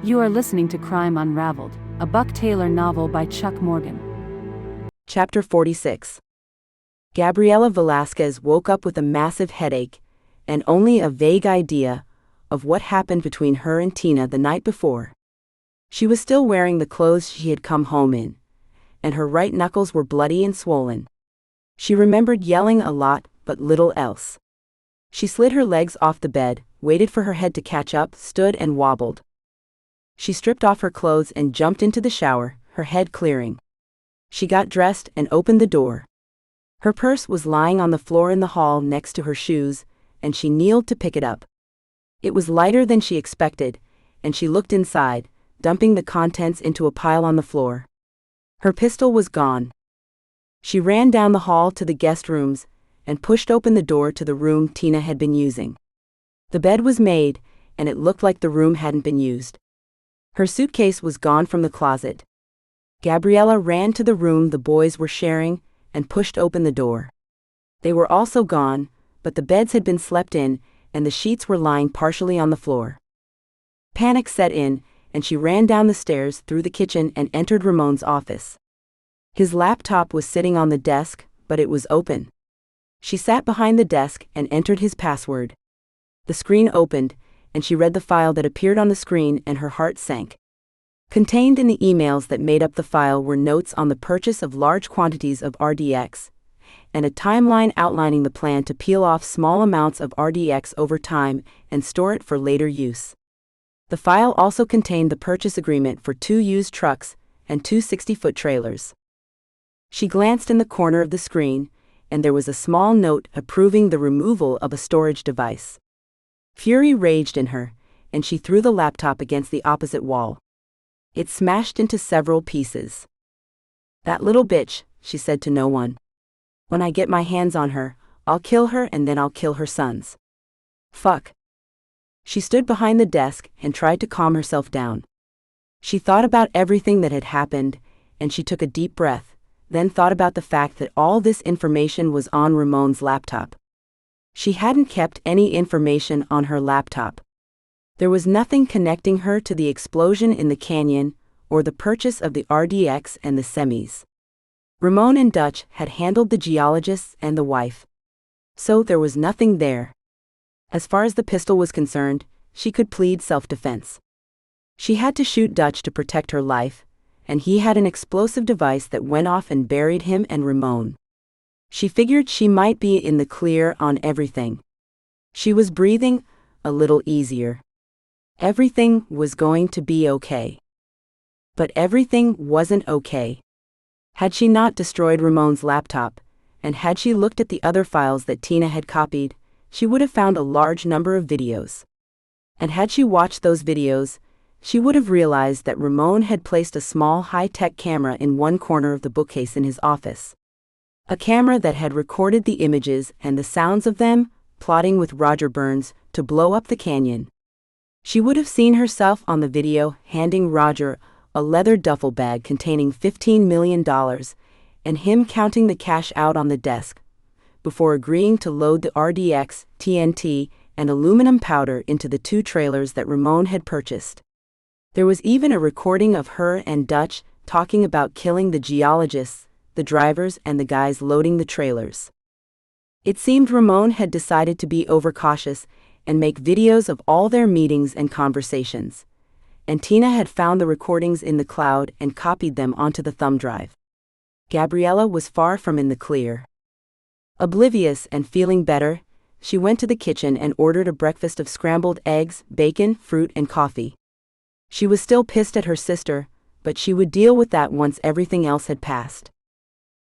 You are listening to Crime Unraveled, a Buck Taylor novel by Chuck Morgan. Chapter 46. Gabriela Velasquez woke up with a massive headache and only a vague idea of what happened between her and Tina the night before. She was still wearing the clothes she had come home in, and her right knuckles were bloody and swollen. She remembered yelling a lot, but little else. She slid her legs off the bed, waited for her head to catch up, stood and wobbled. She stripped off her clothes and jumped into the shower, her head clearing. She got dressed and opened the door. Her purse was lying on the floor in the hall next to her shoes, and she kneeled to pick it up. It was lighter than she expected, and she looked inside, dumping the contents into a pile on the floor. Her pistol was gone. She ran down the hall to the guest rooms and pushed open the door to the room Tina had been using. The bed was made, and it looked like the room hadn't been used. Her suitcase was gone from the closet. Gabriela ran to the room the boys were sharing and pushed open the door. They were also gone, but the beds had been slept in, and the sheets were lying partially on the floor. Panic set in, and she ran down the stairs through the kitchen and entered Ramon's office. His laptop was sitting on the desk, but it was open. She sat behind the desk and entered his password. The screen opened, and she read the file that appeared on the screen, and her heart sank. Contained in the emails that made up the file were notes on the purchase of large quantities of RDX, and a timeline outlining the plan to peel off small amounts of RDX over time and store it for later use. The file also contained the purchase agreement for 2 used trucks and 2 60-foot trailers. She glanced in the corner of the screen, and there was a small note approving the removal of a storage device. Fury raged in her, and she threw the laptop against the opposite wall. It smashed into several pieces. "That little bitch," she said to no one. "When I get my hands on her, I'll kill her and then I'll kill her sons. Fuck." She stood behind the desk and tried to calm herself down. She thought about everything that had happened, and she took a deep breath, then thought about the fact that all this information was on Ramon's laptop. She hadn't kept any information on her laptop. There was nothing connecting her to the explosion in the canyon or the purchase of the RDX and the semis. Ramon and Dutch had handled the geologists and the wife. So there was nothing there. As far as the pistol was concerned, she could plead self-defense. She had to shoot Dutch to protect her life, and he had an explosive device that went off and buried him and Ramon. She figured she might be in the clear on everything. She was breathing a little easier. Everything was going to be okay. But everything wasn't okay. Had she not destroyed Ramon's laptop, and had she looked at the other files that Tina had copied, she would have found a large number of videos. And had she watched those videos, she would have realized that Ramon had placed a small high-tech camera in one corner of the bookcase in his office. A camera that had recorded the images and the sounds of them, plotting with Roger Burns to blow up the canyon. She would have seen herself on the video handing Roger a leather duffel bag containing $15 million, and him counting the cash out on the desk, before agreeing to load the RDX, TNT, and aluminum powder into the 2 trailers that Ramon had purchased. There was even a recording of her and Dutch talking about killing the geologists, the drivers, and the guys loading the trailers. It seemed Ramon had decided to be overcautious and make videos of all their meetings and conversations, and Tina had found the recordings in the cloud and copied them onto the thumb drive. Gabriela was far from in the clear. Oblivious and feeling better, she went to the kitchen and ordered a breakfast of scrambled eggs, bacon, fruit, and coffee. She was still pissed at her sister, but she would deal with that once everything else had passed.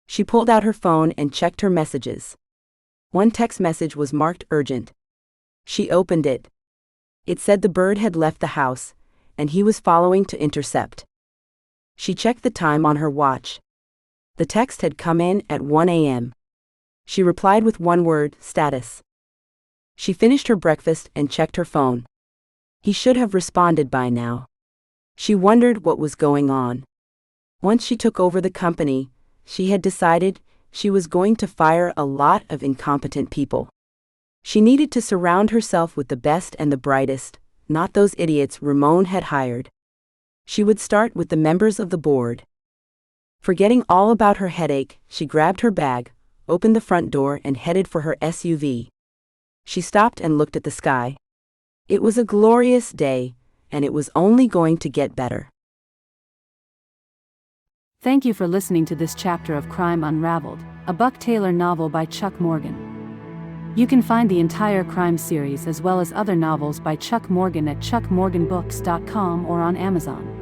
She pulled out her phone and checked her messages. One text message was marked urgent. She opened it. It said the bird had left the house, and he was following to intercept. She checked the time on her watch. The text had come in at 1 a.m. She replied with one word, status. She finished her breakfast and checked her phone. He should have responded by now. She wondered what was going on. Once she took over the company, she had decided she was going to fire a lot of incompetent people. She needed to surround herself with the best and the brightest, not those idiots Ramon had hired. She would start with the members of the board. Forgetting all about her headache, she grabbed her bag, opened the front door, and headed for her SUV. She stopped and looked at the sky. It was a glorious day, and it was only going to get better. Thank you for listening to this chapter of Crime Unraveled, a Buck Taylor novel by Chuck Morgan. You can find the entire crime series as well as other novels by Chuck Morgan at chuckmorganbooks.com or on Amazon.